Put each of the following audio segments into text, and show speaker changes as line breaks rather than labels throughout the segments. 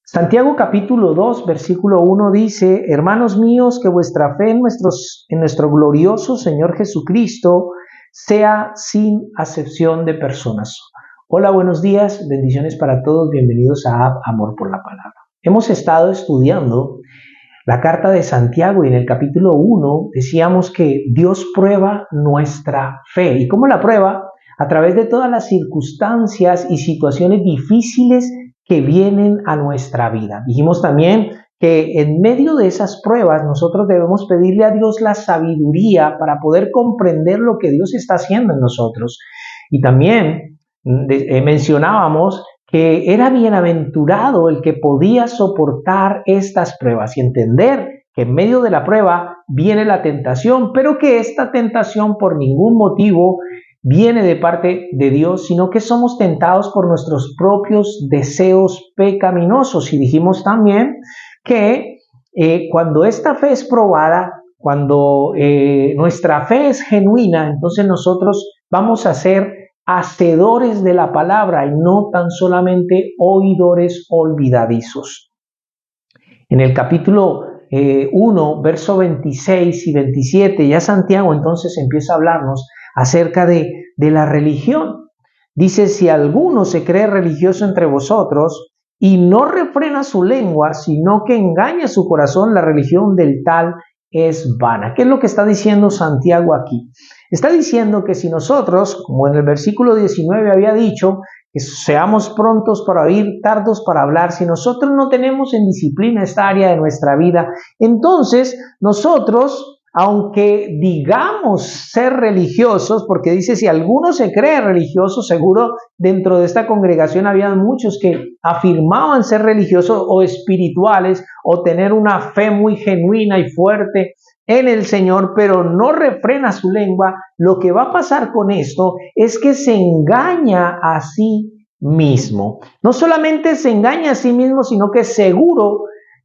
Santiago capítulo 2, versículo 1 dice: Hermanos míos, que vuestra fe en nuestro glorioso Señor Jesucristo sea sin acepción de personas. Hola, buenos días, bendiciones para todos, bienvenidos a Amor por la Palabra. Hemos estado estudiando la carta de Santiago y en el capítulo 1 decíamos que Dios prueba nuestra fe. ¿Y cómo la prueba? A través de todas las circunstancias y situaciones difíciles que vienen a nuestra vida. Dijimos también que en medio de esas pruebas nosotros debemos pedirle a Dios la sabiduría para poder comprender lo que Dios está haciendo en nosotros. Y también mencionábamos que era bienaventurado el que podía soportar estas pruebas y entender que en medio de la prueba viene la tentación, pero que esta tentación por ningún motivo viene de parte de Dios, sino que somos tentados por nuestros propios deseos pecaminosos. Y dijimos también que cuando esta fe es probada, cuando nuestra fe es genuina, entonces nosotros vamos a ser hacedores de la palabra y no tan solamente oidores olvidadizos. En el capítulo 1, verso 26 y 27, ya Santiago entonces empieza a hablarnos acerca de la religión. Dice: si alguno se cree religioso entre vosotros y no refrena su lengua, sino que engaña su corazón, la religión del tal es vana. ¿Qué es lo que está diciendo Santiago aquí? Está diciendo que si nosotros, como en el versículo 19 había dicho, que seamos prontos para oír, tardos para hablar, si nosotros no tenemos en disciplina esta área de nuestra vida, entonces nosotros, aunque digamos ser religiosos, porque dice si alguno se cree religioso, seguro dentro de esta congregación había muchos que afirmaban ser religiosos o espirituales o tener una fe muy genuina y fuerte en el Señor, pero no refrena su lengua. Lo que va a pasar con esto es que se engaña a sí mismo. No solamente se engaña a sí mismo, sino que seguro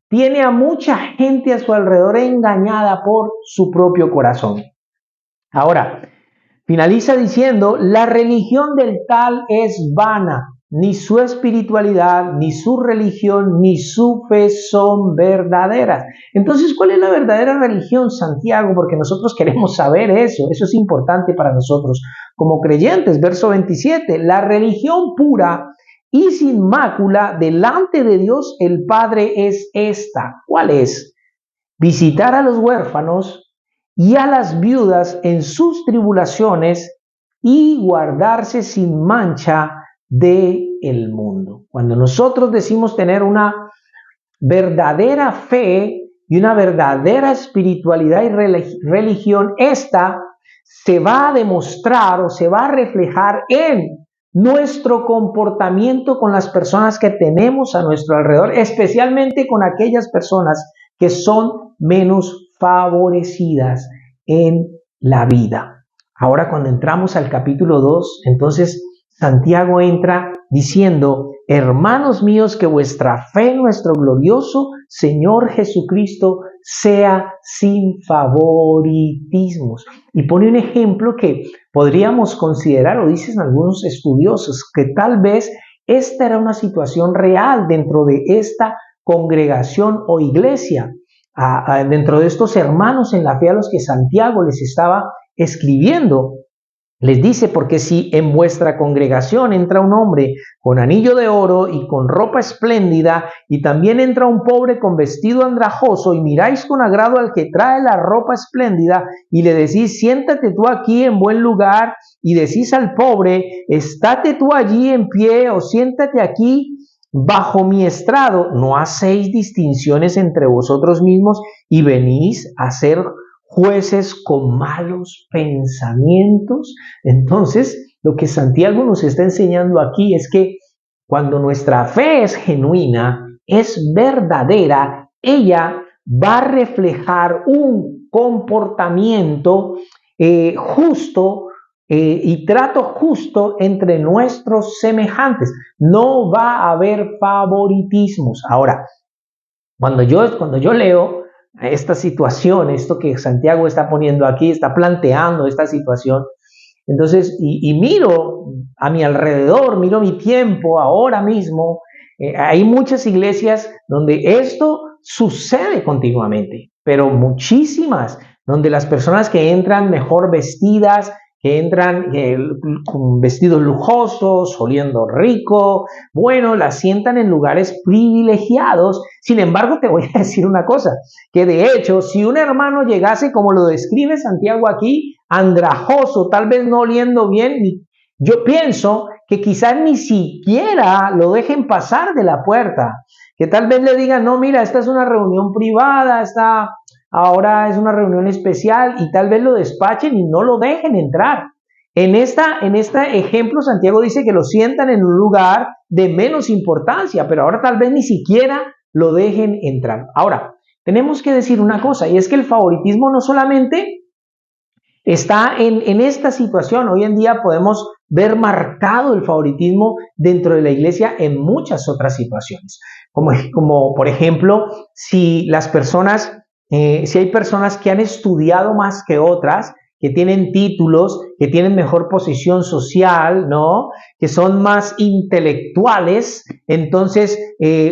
tiene a mucha gente a su alrededor engañada por su propio corazón. Ahora, finaliza diciendo: la religión del tal es vana. Ni su espiritualidad, ni su religión, ni su fe son verdaderas. Entonces, ¿cuál es la verdadera religión, Santiago? Porque nosotros queremos saber eso. Eso es importante para nosotros como creyentes. Verso 27. La religión pura y sin mácula delante de Dios el Padre es esta. ¿Cuál es? Visitar a los huérfanos y a las viudas en sus tribulaciones y guardarse sin mancha del mundo. Cuando nosotros decimos tener una verdadera fe y una verdadera espiritualidad y religión, esta se va a demostrar o se va a reflejar en nuestro comportamiento con las personas que tenemos a nuestro alrededor, especialmente con aquellas personas que son menos favorecidas en la vida. Ahora, cuando entramos al capítulo 2, entonces Santiago entra diciendo: hermanos míos, que vuestra fe en nuestro glorioso Señor Jesucristo sea sin favoritismos. Y pone un ejemplo que podríamos considerar, o dicen algunos estudiosos, que tal vez esta era una situación real dentro de esta congregación o iglesia, dentro de estos hermanos en la fe a los que Santiago les estaba escribiendo. Les dice: porque si en vuestra congregación entra un hombre con anillo de oro y con ropa espléndida, y también entra un pobre con vestido andrajoso, y miráis con agrado al que trae la ropa espléndida, y le decís: siéntate tú aquí en buen lugar, y decís al pobre: estate tú allí en pie, o siéntate aquí bajo mi estrado, ¿no hacéis distinciones entre vosotros mismos y venís a ser jueces con malos pensamientos? Entonces, lo que Santiago nos está enseñando aquí es que cuando nuestra fe es genuina, es verdadera, ella va a reflejar un comportamiento justo y trato justo entre nuestros semejantes. No va a haber favoritismos. Ahora, cuando yo leo esta situación, esto que Santiago está poniendo aquí, está planteando esta situación, entonces, y miro a mi alrededor, miro mi tiempo ahora mismo, Hay muchas iglesias donde esto sucede continuamente, pero muchísimas, donde las personas que entran mejor vestidas, que entran con vestidos lujosos, oliendo rico, bueno, las sientan en lugares privilegiados. Sin embargo, te voy a decir una cosa, que de hecho, si un hermano llegase, como lo describe Santiago aquí, andrajoso, tal vez no oliendo bien, yo pienso que quizás ni siquiera lo dejen pasar de la puerta, que tal vez le digan, no, mira, esta es una reunión privada, ahora es una reunión especial, y tal vez lo despachen y no lo dejen entrar. En este ejemplo, Santiago dice que lo sientan en un lugar de menos importancia, pero ahora tal vez ni siquiera lo dejen entrar. Ahora, tenemos que decir una cosa, y es que el favoritismo no solamente está en esta situación. Hoy en día podemos ver marcado el favoritismo dentro de la iglesia en muchas otras situaciones. Como por ejemplo, si hay personas que han estudiado más que otras, que tienen títulos, que tienen mejor posición social, ¿no? Que son más intelectuales, entonces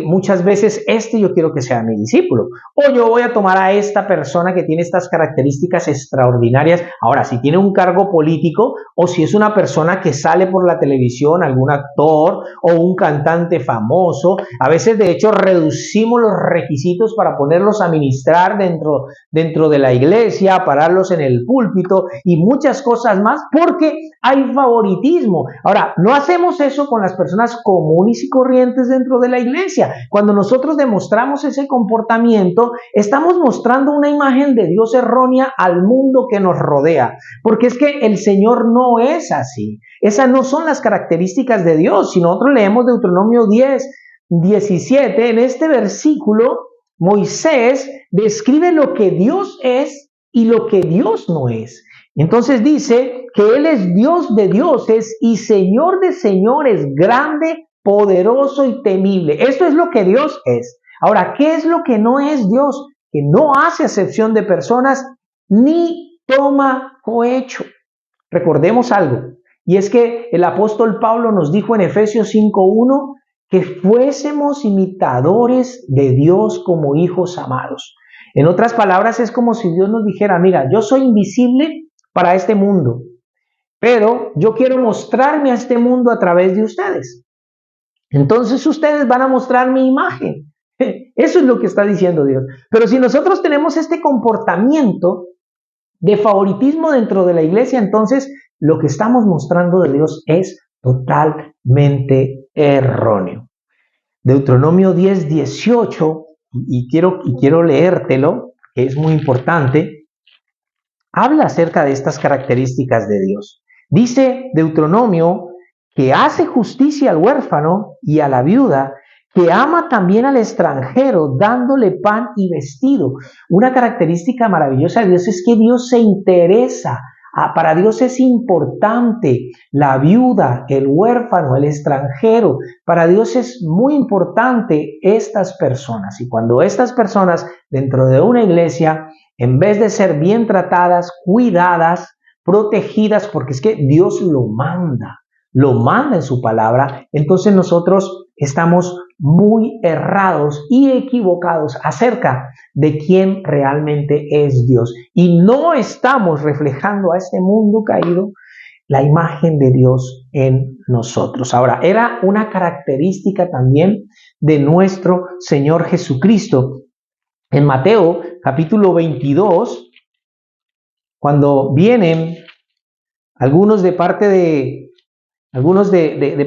muchas veces yo quiero que sea mi discípulo. O yo voy a tomar a esta persona que tiene estas características extraordinarias. Ahora, si tiene un cargo político o si es una persona que sale por la televisión, algún actor o un cantante famoso, a veces de hecho reducimos los requisitos para ponerlos a ministrar dentro de la iglesia, pararlos en el púlpito y muchas cosas más porque hay favoritismo. Ahora, no hacemos eso con las personas comunes y corrientes dentro de la iglesia. Cuando nosotros demostramos ese comportamiento, estamos mostrando una imagen de Dios errónea al mundo que nos rodea, porque es que el Señor no es así. Esas no son las características de Dios. Si nosotros leemos Deuteronomio 10:17, en este versículo, Moisés describe lo que Dios es y lo que Dios no es. Entonces dice que Él es Dios de dioses y Señor de señores, grande, poderoso y temible. Esto es lo que Dios es. Ahora, ¿qué es lo que no es Dios? Que no hace acepción de personas ni toma cohecho. Recordemos algo, y es que el apóstol Pablo nos dijo en Efesios 5:1 que fuésemos imitadores de Dios como hijos amados. En otras palabras, es como si Dios nos dijera, mira, yo soy invisible para este mundo, pero yo quiero mostrarme a este mundo a través de ustedes. Entonces ustedes van a mostrar mi imagen. Eso es lo que está diciendo Dios. Pero si nosotros tenemos este comportamiento de favoritismo dentro de la iglesia, entonces lo que estamos mostrando de Dios es totalmente erróneo. Deuteronomio 10:18, y quiero leértelo, que es muy importante, habla acerca de estas características de Dios. Dice Deuteronomio que hace justicia al huérfano y a la viuda, que ama también al extranjero, dándole pan y vestido. Una característica maravillosa de Dios es que Dios se interesa. Para Dios es importante la viuda, el huérfano, el extranjero. Para Dios es muy importante estas personas. Y cuando estas personas dentro de una iglesia, en vez de ser bien tratadas, cuidadas, protegidas, porque es que Dios lo manda en su palabra, entonces nosotros estamos muy errados y equivocados acerca de quién realmente es Dios. Y no estamos reflejando a este mundo caído la imagen de Dios en nosotros. Ahora, era una característica también de nuestro Señor Jesucristo. En Mateo capítulo 22, cuando vienen algunos de parte de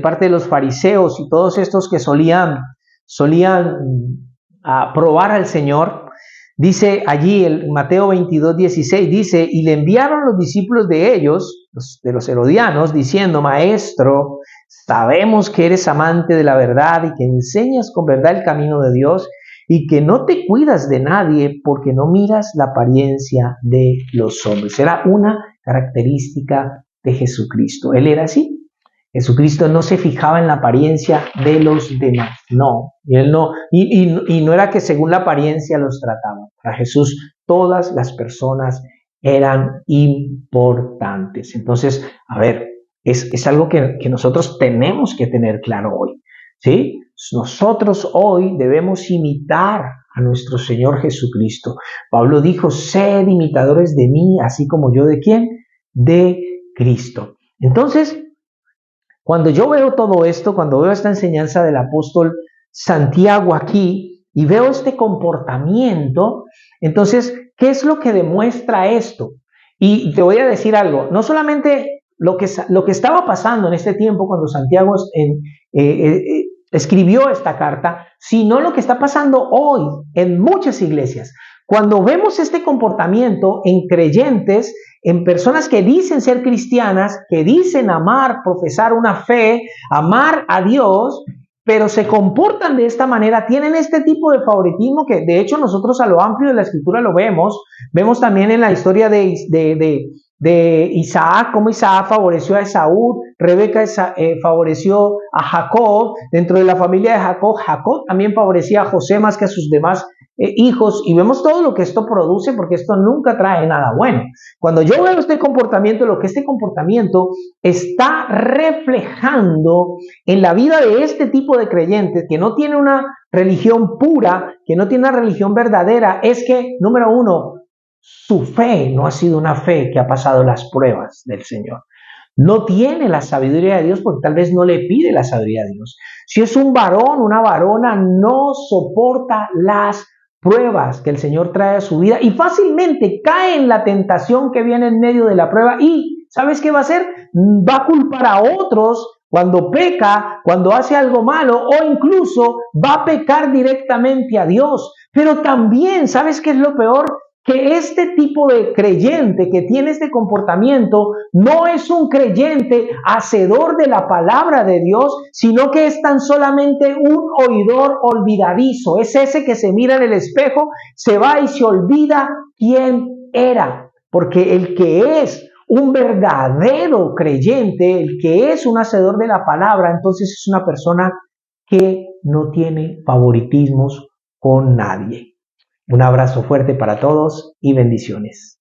parte de los fariseos y todos estos que solían probar al Señor, dice allí en Mateo 22:16, dice, y le enviaron los discípulos de ellos, de los herodianos, diciendo, Maestro, sabemos que eres amante de la verdad y que enseñas con verdad el camino de Dios y que no te cuidas de nadie porque no miras la apariencia de los hombres. Era una característica de Jesucristo. Él era así. Jesucristo no se fijaba en la apariencia de los demás, no. Y él no era que según la apariencia los trataba. Para Jesús todas las personas eran importantes. Entonces, a ver, es algo que nosotros tenemos que tener claro hoy, ¿sí? Nosotros hoy debemos imitar a nuestro Señor Jesucristo. Pablo dijo, sed imitadores de mí, así como yo ¿de quién? De Cristo. Entonces, cuando yo veo todo esto, cuando veo esta enseñanza del apóstol Santiago aquí y veo este comportamiento, entonces, ¿qué es lo que demuestra esto? Y te voy a decir algo, no solamente lo que estaba pasando en este tiempo cuando Santiago escribió esta carta, sino lo que está pasando hoy en muchas iglesias. Cuando vemos este comportamiento en creyentes, en personas que dicen ser cristianas, que dicen amar, profesar una fe, amar a Dios, pero se comportan de esta manera, tienen este tipo de favoritismo que de hecho nosotros a lo amplio de la escritura lo vemos también en la historia de Isaac, cómo Isaac favoreció a Esaú, Rebeca favoreció a Jacob, dentro de la familia de Jacob, Jacob también favorecía a José más que a sus demás hijos, y vemos todo lo que esto produce, porque esto nunca trae nada bueno. Cuando yo veo este comportamiento, lo que este comportamiento está reflejando en la vida de este tipo de creyentes, que no tiene una religión pura, que no tiene una religión verdadera, es que, número uno, su fe no ha sido una fe que ha pasado las pruebas del Señor. No tiene la sabiduría de Dios porque tal vez no le pide la sabiduría de Dios. Si es un varón, una varona, no soporta las pruebas que el Señor trae a su vida y fácilmente cae en la tentación que viene en medio de la prueba y, ¿sabes qué va a hacer? Va a culpar a otros cuando peca, cuando hace algo malo o incluso va a pecar directamente a Dios. Pero también, ¿sabes qué es lo peor? Que este tipo de creyente que tiene este comportamiento no es un creyente hacedor de la palabra de Dios, sino que es tan solamente un oidor olvidadizo. Es ese que se mira en el espejo, se va y se olvida quién era. Porque el que es un verdadero creyente, el que es un hacedor de la palabra, entonces es una persona que no tiene favoritismos con nadie. Un abrazo fuerte para todos y bendiciones.